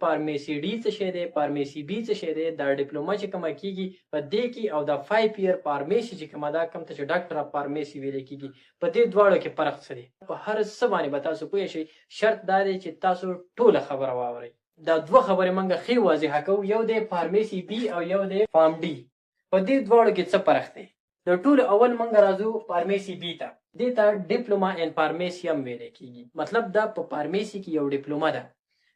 فارمیسي ډي څه شی دی، فارمیسي بي څه شی دی، دا ډیپلوما چې کومه کیږي په دې کې او دا 5 ایئر فارمیسي چې کومه دا کوم ته چې ډاکټر اف فارمیسي ویل کیږي په دې دواړو کې فرق څه دی. په هر څه باندې به تاسو پوه شئ. شرط دا دی چې تاسو ټوله خبره واورئ. دا دوه خبرې موږ ښې واضحه کوو، یو دی فارمیسي بي او یو دی فارم ډي. په دې دواړو کې څه فرق دی؟ د ټولو اول موږ راځو فارمیسي بي ته. دې ته ډیپلوما ان فارمیسي هم ویل کیږي. مطلب دا په فارمیسي کې یو ډیپلوما ده.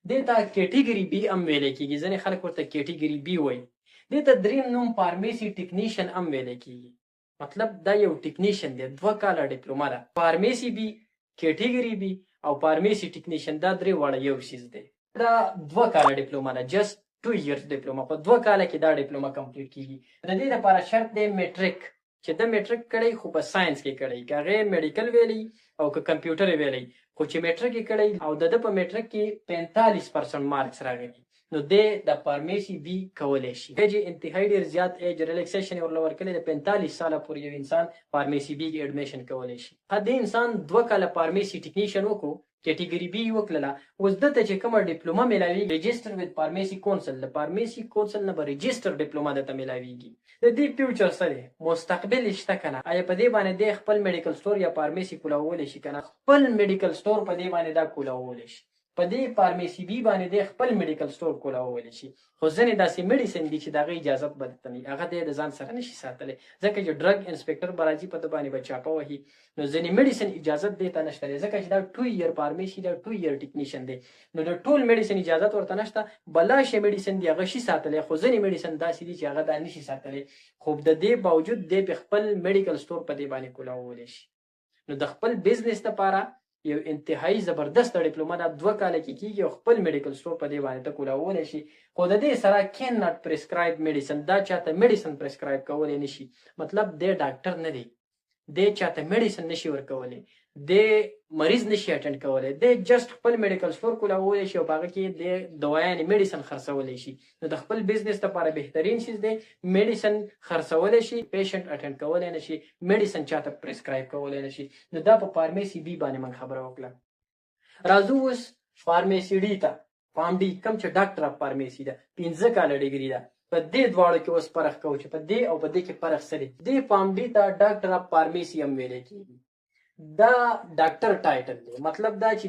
دې ته کیټګري بي هم ویل کیږي، ځینې خلک ورته کیټګري بي وایي. دې ته دریم نوم فارمیسي ټیکنیشن هم ویل کیږي. مطلب دا یو ټیکنیشن دی، 2 کاله ډیپلوما ده. فارمیسي بي، کیټګري بي او فارمیسي ټیکنیشن دا درې واړه یو شیز دی. دا 2 کاله ډیپلوما ده، جست 2 ایئرز ډیپلوما. په 2 کاله کې دا ډیپلوما کمپلیټ کیږي. د دې لپاره شرط دی میټریک، چې د میټریک کړی خو په ساينس کې کړی، که هغه میډیکل ویلی او که کمپیوټر ویلی، خو چې میټریک یې کړی او د په میټریک کې 45% مارکس راغلي، نو د فارمیسي بي کولی شي. ایج انتهایی ډېر زیات ایج ریلیکسیشن یې ورله ورکړی د 45 ساله پورې یو انسان فارمیسي بي کې ایډمیشن کولی شي. دې انسان 2 کاله فارمیسي ټیکنیشن وکړو، کیټګري بي وکړله، اوس دته چې کومه ډیپلوما میلاویږي رجسټر وذ فارمیسي کونسل، د فارمیسي کونسل نه به رجسټر ډیپلوما دته میلاویږي. د دې فیوچر څه دی؟ مستقبل شته که نه؟ آیا په دې باندې د خپل میډیکل سټور یا فارمیسي کولاولی شي که نه؟ خپل میډیکل سټور په دې باندې دا کولاولی شي. په دې فارمیسي بي باندې د خپل میډیکل سټور کولاولی شي. خو ځینې داسې میډیسن دي چې د هغې اجازت به درته نه وي، هغه دی د ځان سره نشي ساتلی، ځکه چې ډرګ انسپکټر به راځي په ده باندې به چاپه وهي. نو ځینې میډیسن اجازت دې ته نشته دی، ځکه چې دا 2 ایئر فارمیسي دا 2 ایئر ټیکنیشن دی. نو د ټول میډیسن اجازت ورته نشته. بلا شی میډیسن دی هغه شي ساتلی، خو ځینې میډیسن داسې دي چې هغه دا نشي ساتلی. خو د دې باوجود دی په خپل میډیکل سټور په دې باندې کولاولی شي. نو د خپل بزنس لپاره یو انتهایی زبردست ډیپلوما دا 2 کاله کې کیږي او خپل میډیکل سټور په دې باندې ته کولاولی شي. خو د دې سره کین ناټ پرسکرایب میډیسن، دا چاته میډیسن پرسکرایب کولی نشي. مطلب دی ډاکټر نه دی، دی چاته میډیسن نشي ورکولی، دی مریض نشي اټینډ کولی، دی جست خپل میډیکل سټور کولاولی شي او په هغه کې د دوايانې میډیسن خرڅولی شي. نو د خپل بزنس لپاره بهترین شیز دی، میډیسن خرڅولی شي، پیشنټ اټینډ کولی نشي، میډیسن چاته پرسکرایب کولی نشي. نو دا په فارمیسي بي باندې موږ خبره وکړه. راځو اوس فارمیسي ډي ته. فارم ډي کوم چې ډاکټر اف فارمیسي ده، 15 کاله ډیګري ده. په دې دواړو کې اوس فرق کوو چې په دې او په دې کې فرق څه دی. دې فارم ډي ته ډاکټر اف فارمیسي هم ویلی کېږي. دا ډاکټر ټایټل دی، مطلب دا چې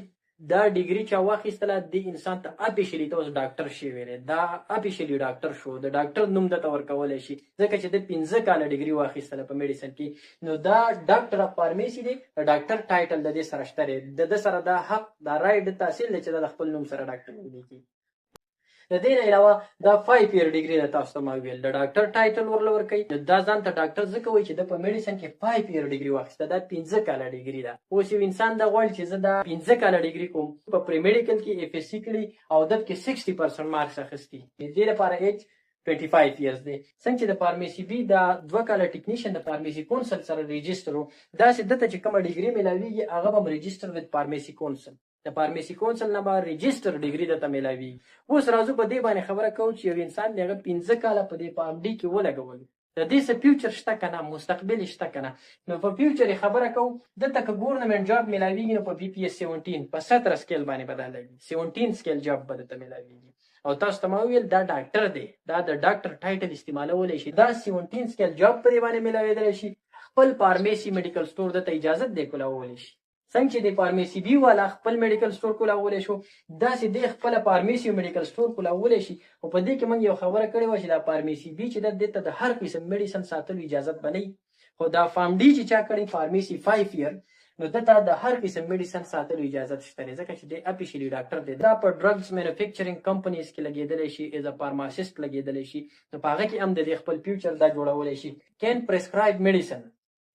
دا ډیګري چا واخیستله دې انسان ته اپیشلي ته اوس ډاکټر شي ویلی، دا اپیشلي ډاکټر شو، د ډاکټر نوم دته ورکولی شي ځکه چې د 15 کاله ډیګري واخیستله په میډیسن کې. نو دا ډاکټر اف فارمیسي دی، د ډاکټر ټایټل د دې سره شته دی، د ده سره دا حق دا رایټ د تحصیل دی چې دا د خپل نوم سره ډاکټر ولیکي. د دې نه علاوه دا 5 ایئر ډیګري ده، تاسو ته ما ویل د ډاکټر ټایټل ورله ورکوي. دا ځان ته ډاکټر ځکه وایي چې د په میډیسن کې 5 ایئر ډیګري واخیسته، دا 15 کاله ډیګري ده. اوس یو انسان دا غواړي چې زه دا 15 کاله ډیګري کوم، په پری میډیکل کې اف ایس سی کړي او دت کې 60% مارکس اخیستي، د دې لپاره ایج 25 ایئرز دی. څنګه چې د فارمیسي بي دا 2 کاله ټیکنیشن د فارمیسي کونسل سره رجسټر و، داسې دته چې کومه ډیګري میلاویږي هغه به رجسټر وذ فارمیسي کونسل، د فارمیسي کونسل نه به رجسټر ډیګري درته میلاویږي. اوس راځو په دې باندې خبره کوو چې یو انسان دی هغه 15 کاله په دې فارم ډي کې ولګولو، د دې څه فیوچر شته که نه، مستقبل شته که نه. نو په فیوچر یې خبره کوو، دلته که ګورنمنټ جاب میلاویږي نو په بي پي ایس 17 په 17 سکیل باندې به دا لګي، 17 سکیل جاب به درته میلاویږي. او تاسو ته ما وویل دا ډاکټر دی، دا د ډاکټر ټایټل استعمالولی شي، دا 17 سکیل جاب په دې باندې میلاویدلی شي. خپل فارمیسي میډیکل سټور دته اجازت دی کولاولی شي. څنګه چې د فارمیسي بي والا خپل میډیکل سټور کولاولی شو، داسې دی خپله فارمیسي او میډیکل سټور کولاولی شي. او په دې کې موږ یو خبره کړې وه چې دا فارمیسي بي چې ده دې ته د هر قسم میډیسن ساتلو اجازت به نه وي. خو دا فارم ډي چې چا کړی فارمیسي 5 ایئر، نو دته د هر قسم میډیسن ساتلو اجازت شته دی، ځکه چې دی اپیشلي ډاکټر دی. دا په ډرګز مینوفیکچرینګ کمپنیز کې لګېدلی شي، ایز ا فارماسیسټ لګېدلی شي. نو په هغه کې هم د دې خپل فیوچر دا جوړولی شي. کین پرسکرایب میډیسن،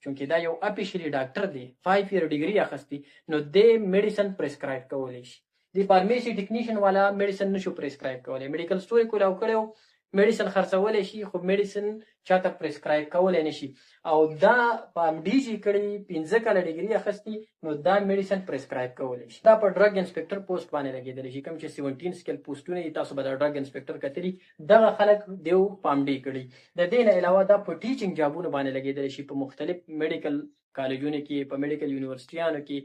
چونکې دا یو اپیشلي ډاکټر دی، 5 ایئر ډیګري اخیستي، نو دی میډیسن پرسکرایب کولی شي. د فارمیسي ټیکنیشن والا میډیسن نشو پرسکرایب کولی، میډیکل سټور یې کولاو کړی و، میډیسن خرڅولی شي خو میډیسن چاته پرسکرایب کولی نشي. او دا فارم ډي چې کړي 15 کاله ډیګري اخیستي، نو دا میډیسن پرسکرایب کولی شي. دا په ډرګ انسپکټر پوسټ باندې لګېدلی شي، کوم چې 17 سکیل پوسټونه دي، تاسو به د ډرګ انسپکټر کتلي، دغه خلک دیو فارم ډي کړي. د دې نه علاوه دا په ټیچینګ جابونو باندې لګېدلی شي، په مختلف میډیکل کالجونو کې، په میډیکل یونیورسټیانو کې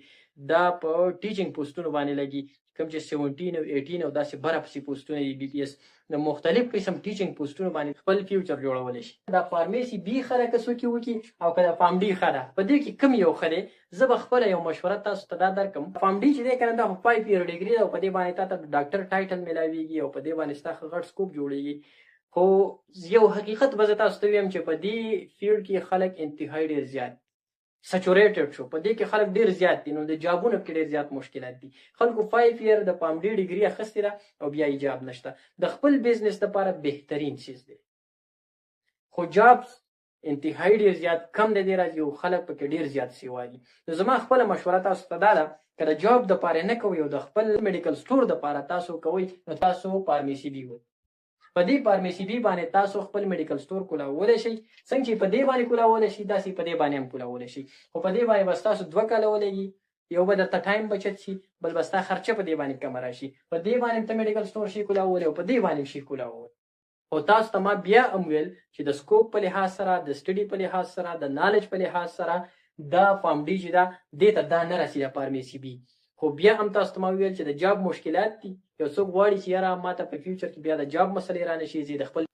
دا په ټیچینګ پوسټونو باندې لګي. کوم چې 17 او 18 او داسې بره پسې پوسټونه دي بي پی اس د مختلف قسم ټیچینګ پوسټونو باندې خپل فیوچر جوړولی شي. دا فارمیسي بي ښه ده که څوک یې وکړي او که د فارم ډي ښه ده، په دې کې کوم یو ښه دی؟ زه به خپله یو مشوره تاسو ته دا درکړم. فارم ډي چې دی که نه دا خو 5 year ډګري ده او په دې باندې تا ته د ډاکټر ټایټل میلاویږي او په دې باندې ستا ښه غټ سکوپ جوړیږي. خو یو حقیقت به زه تاسو ته ویم چې په دې فیلډ کې خلک انتهایی ډېر زیات سچوریټډ شو، په دې کې خلک ډېر زیات دي، نو د جابونو کې ډېر زیات مشکلات دي. خلکو 5 year د فارم ډي ډګري اخیستې ده او بیا یې جاب نشته. د خپل بزنس لپاره بهترین چیز دی، خو جاب انتهایی ډېر زیات کم دی راځي او خلک پکې ډېر زیات سیوا دي. نو زما خپله مشوره تاسو ته دا ده که د جاب دپاره نه کوئ او د خپل میډیکل سټور دپاره تاسو کوئ نو تاسو فارمیسي بي وایي. په دې فارمیسي بي باندې تاسو خپل میډیکل سټور کولاولی شئ. څنګه چې په دې باندې کولاولی شئ داسې په دې باندې هم کولاولی شئ، خو په دې باندې به ستاسو 2 کاله ولګي، یو به درته ټایم بچت شي، بل به ستا خرچه په دې باندې کمه راشي. په دې باندې ته میډیکل سټور شي کولاولی او په دې باندې شي کولاولی. او تاسو ته ما بیا هم ویل چې د سکوپ په لحاظ سره، د سټډي په لحاظ سره، د نالج په لحاظ سره دا فارم ډي چې ده دې ته دا نه رسي د فارمیسي بي. خو بیا هم تاسو ته ما ویل چې د جاب مشکلات دي. یو څوک غواړي چې یاره ما ته په فیوچر کې بیا د جاب مسلې رانشي، زه د خپل